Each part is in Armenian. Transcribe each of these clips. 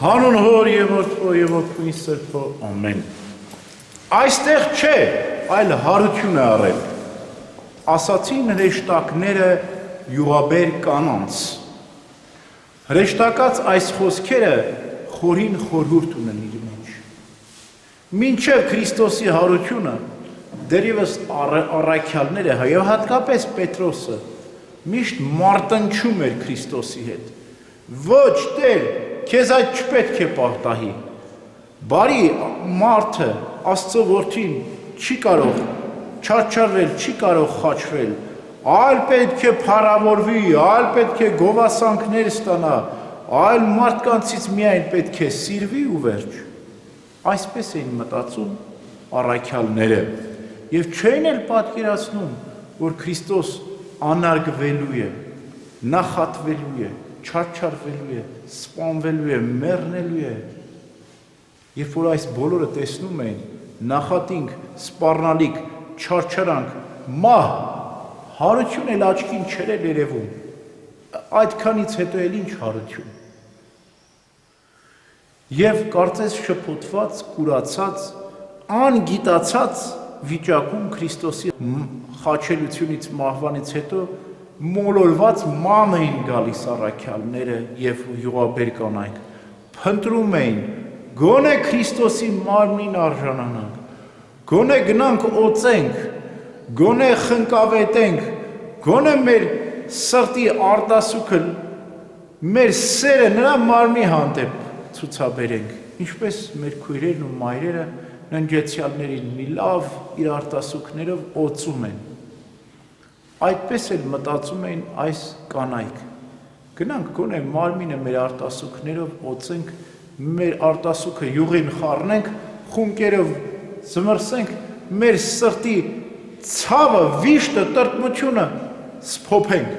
Հանուն Հոր եւ Որդու եւ Որդու Սրբո ամեն։ Այստեղ չէ, այլ հարություն է առել։ Ասացին հրեշտակները յուղաբեր կանանց։ Հրեշտակած այս խոսքերը խորին խորհուրդ ունեն իր մեջ։ Մինչև Քրիստոսի հարությունը դերևս առաքյալները, եւ հատկապես Պետրոսը, միշտ մարտնչում էր Քրիստոսի հետ։ Ոչ Տեր, քեզ այդ չպետք է պարտահի։ Բարի մարդը, Աստծո որդին չի կարող չարչարվել, չի կարող խաչվել, այլ պետք է փառավորվի, այլ պետք է գովասանքներ ստանա, այլ մարդկանցից միայն պետք է սիրվի ու վերջ։ Այսպես էին մտածում առաքյալները եւ չէին էլ պատկերացնում, որ Քրիստոս անարգվելու է, նախատվելու է, չարչարվելու է, սպանվելու է, մեռնելու է։ Երբ որ այս բոլորը տեսնում էին, նախատինք, սպառնալիք, չարչարանք, մահ, հարություն էլ աչքին չէր երևում։ Այդքանից հետո էլ ինչ հարություն։ Եվ կարծես շփոթված, կուրացած, անգիտացած վիճակում Քրիստոսի խաչելությունից, մահվանից հետո մոլորված ման էին գալիս առաքյալները եւ յուղաբեր կանայք, փնտրում էին, գոնե Քրիստոսի մարմնին արժանանանք, գոնե գնանք օծենք, գոնե խնկավետենք, գոնե մեր սրտի արտասուքը, մեր սերը նրա մարմնի հանդեպ ցուցաբերենք, ինչպես մեր քույրերն ու մայրերը ննջեցյալներին մի լավ իր արտասուքներով օծում են։ Այդպես էլ մտածում էին այս կանայք։ Գնանք գոնե մարմինը մեր արտասուքներով օծենք, մեր արտասուքը յուղին խառնենք, խունկերով զմրսենք, մեր սրտի ցավը, վիշտը, տրտմությունը սփոփենք,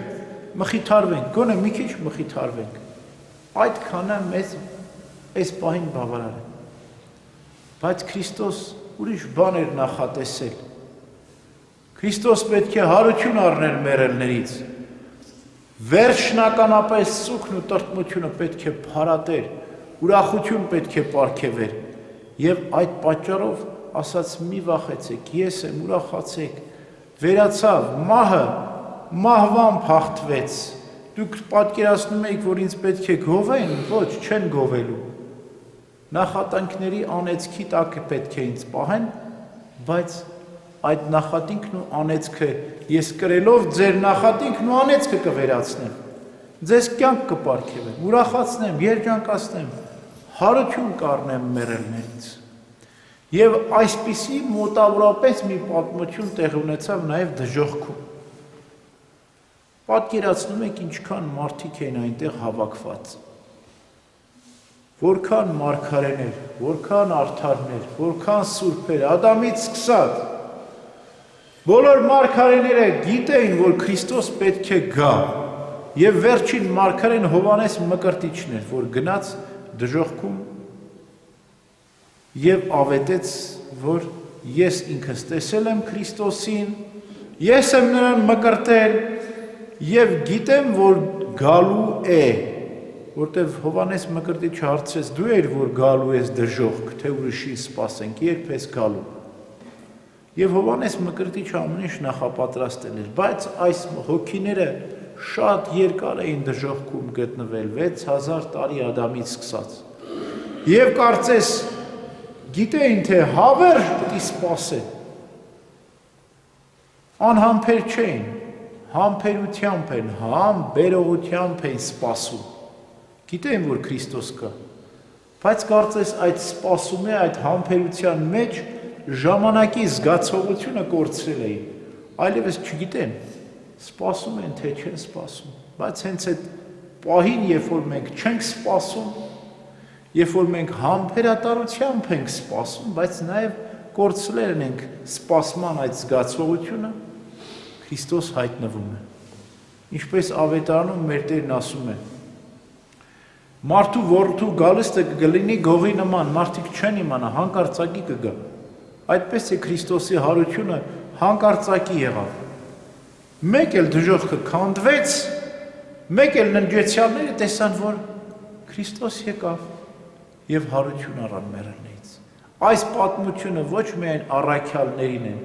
մխիթարվենք, գոնե մի քիչ մխիթարվենք։ Այդքանը մեզ այս պահին բավարար է։ Բայց Քրիստոս ուրիշ բան էր նախատեսել։ Քրիստոս պետք է հարություն առներ մեռելներից։ Վերջնականապես սուքն ու տրտմությունը պետք է փարատեր, ուրախություն պետք է պարգևեր։ Եվ այդ պատճառով ասաց մի վախեցեք, ես եմ, ուրախացեք, վերացավ, մահը, մահվան փախտվեց, դուք պատկերացնում եք, որ ինձ պետք է գովեն, ոչ, չեն գովելու, նախատանքների անեծքի տակ պետք է ինձ պահեն, բայց այդ նախատինքն ու անեծքը ես կրելով ձեր նախատինքն ու անեծքը կվերացնեմ, ձեզ կյանք կպարգևեմ, ուրախացնեմ, երջանկացնեմ, հարություն կառնեմ մեռելներից։ Եվ այսպիսի մոտավորապես մի պատմություն տեղ ունեցավ նաև դժոխքում։ Պատկերացնում եք ինչքան մարդիկ էին այնտեղ հավաքված։ Որքան մարգարեներ, որքան արդարներ, որքան սուրբեր, Ադամից սկսած։ Բոլոր մարգարեները գիտեին, որ Քրիստոս պետք է գա, եւ վերջին մարգարեն Հովհաննես Մկրտիչն էր, որ գնաց դժոխքում եւ ավետեց, որ ես ինքս տեսել եմ Քրիստոսին, ես եմ նրան մկրտել եւ գիտեմ, որ գալու է, որտեվ Հովհաննես Մկրտիչը հարցրեց, դու ես որ գալու ես դժոխք, թե ուրիշին սպասենք, երբ ես գալու։ Եվ Հովհաննես Մկրտիչը ամեն ինչ նախապատրաստել էր, բայց այս հոգիները շատ երկար էին դժոխքում գտնվել, 6000 տարի Ադամից սկսած։ Եվ կարծես գիտեին, թե հավերժ պետք է սպասեն։ Անհամբեր չէին, համբերությամբ են, համբերողությամբ են սպասում։ Գիտեին, որ Քրիստոս կա, բայց կարծես այդ սպասումի, այդ համբերության մեջ ժամանակի զգացողությունը կորցրել էին, այլևս չգիտեն, սպասում են, թե չեն սպասում, բայց հենց այդ պահին, երբ որ մենք չենք սպասում, երբ որ մենք համբերատարությամբ ենք սպասում, բայց նաև կորցրել ենք սպասման այդ զգացողությունը, Քրիստոս հայտնվում է։ Ինչպես ավետարանում մեր Տերն ասում է. Մարդու որդու գալստը կլինի գողի նման, մարդիկ չեն իմանա, հանկարծակի կգա։ Այդպես է Քրիստոսի հարությունը հանկարծակի եղավ։ Մեկ էլ դժոխքը քանդվեց, մեկ էլ ննջեցյալները տեսան, որ Քրիստոս եկավ, եւ հարություն առան մեռելներից։ Այս պատմությունը ոչ միայն առաքյալներին են,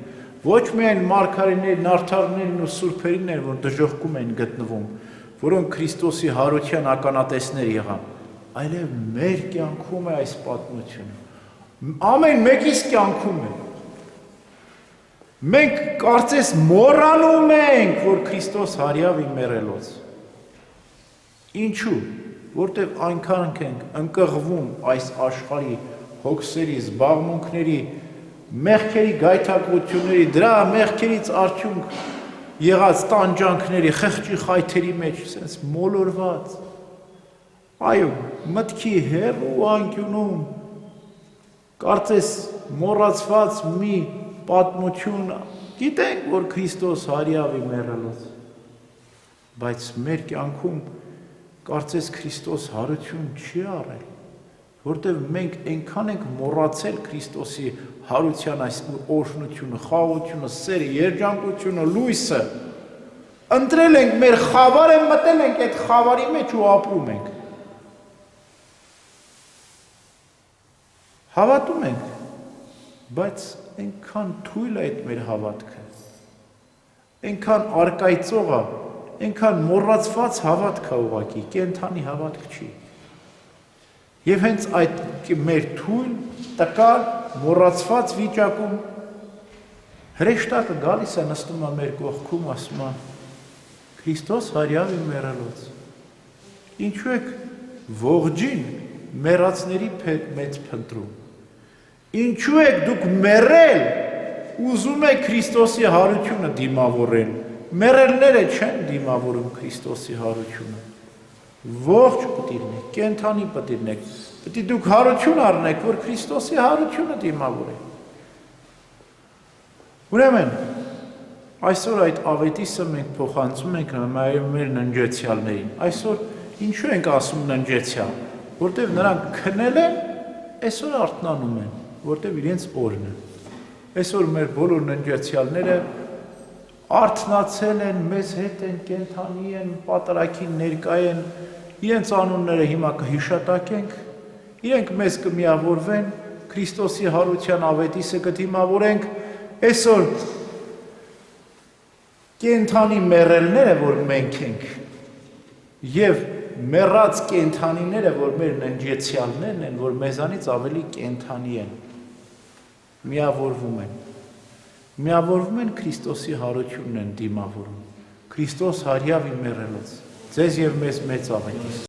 ոչ միայն մարգարեներին, արդարներին ու սուրբերին են, որ դժոխքում են գտնվում, որոնք Քրիստոսի հարության ականատեսներ եղան, այլև մեր կյանքում է այս պատմությունը։ Ամեն մեկիս կյանքում է։ Մենք կարծես մոռանում ենք, որ Քրիստոս հարյավ ի մեռելոց։ Ինչու՞, որտեղ այնքան ենք ընկղվում այս աշխարհի հոգսերի, զբաղմունքների, մեղքերի գայթակղությունների, դրա մեղքերից արդյունք եղած տանջանքների, խղճի խայթերի մեջ, sense մոլորված։ Այո, մտքի հեռու անկյունում կարծես մոռացված մի պատմություն, գիտենք, որ Քրիստոս հարյավ ի մեռելոց, բայց մեր կյանքում կարծես Քրիստոս հարություն չի առել, որտեղ մենք այնքան ենք մոռացել Քրիստոսի հարության այս օրհնությունը, խաղաղությունը, սերը, երջանկությունը, լույսը, ընտրել ենք մեր խավարը, մտել ենք այդ խավարի մեջ ու ապրում ենք։ Հավատում ենք, բայց այնքան թույլ է այդ մեր հավատքը, այնքան արկայծող է, այնքան մոռացված հավատք է ուղղակի, կենդանի հավատք չի։ Եվ հենց այդ մեր թույլ, տկար, մոռացված վիճակում հրեշտակը գալիս է, նստում է մեր կողքում, ասում է. Քրիստոս հարյավ ի մեռելոց։ Ինչու եք ողջին մեռածների մեծ փնտրում։ Ինչու եք դուք մեռել, ուզում եք Քրիստոսի հարությունը դիմավորել։ Մեռելները չեն դիմավորում Քրիստոսի հարությունը։ Ողջ պետք է լինեք, կենդանի պետք է լինեք, պետք է դուք հարություն առնեք, որ Քրիստոսի հարությունը դիմավորեք։ Ուրեմն, այսօր այդ ավետիսը մենք փոխանցում ենք մեր ննջեցյալներին։ Այսօր ինչու ենք ասում ննջեցյալ, որտեղ նրանք քնել են, այսօր արթնանում են, որտեղ իրենց օրն է։ Այսօր մեր բոլոր ննջեցյալները արթնացել են, մեզ հետ են, կենդանի են, պատարագին ներկա են, իրենց անունները հիմա կհիշատակենք, իրենք մեզ կմիավորվեն, Քրիստոսի հարության ավետիսը կդիմավորենք, այսօր կենդանի մեռելները, որ մենք ենք, եւ մեռած կենդանիները, որ մեր ննջեցյալներն են, որ մեզանից ավելի կենդանի են, միավորվում են Քրիստոսի հարությունն են դիմավորում, Քրիստոս հարյավ ի մեռելոց, ձեզ և մեզ մեծ ավետիս։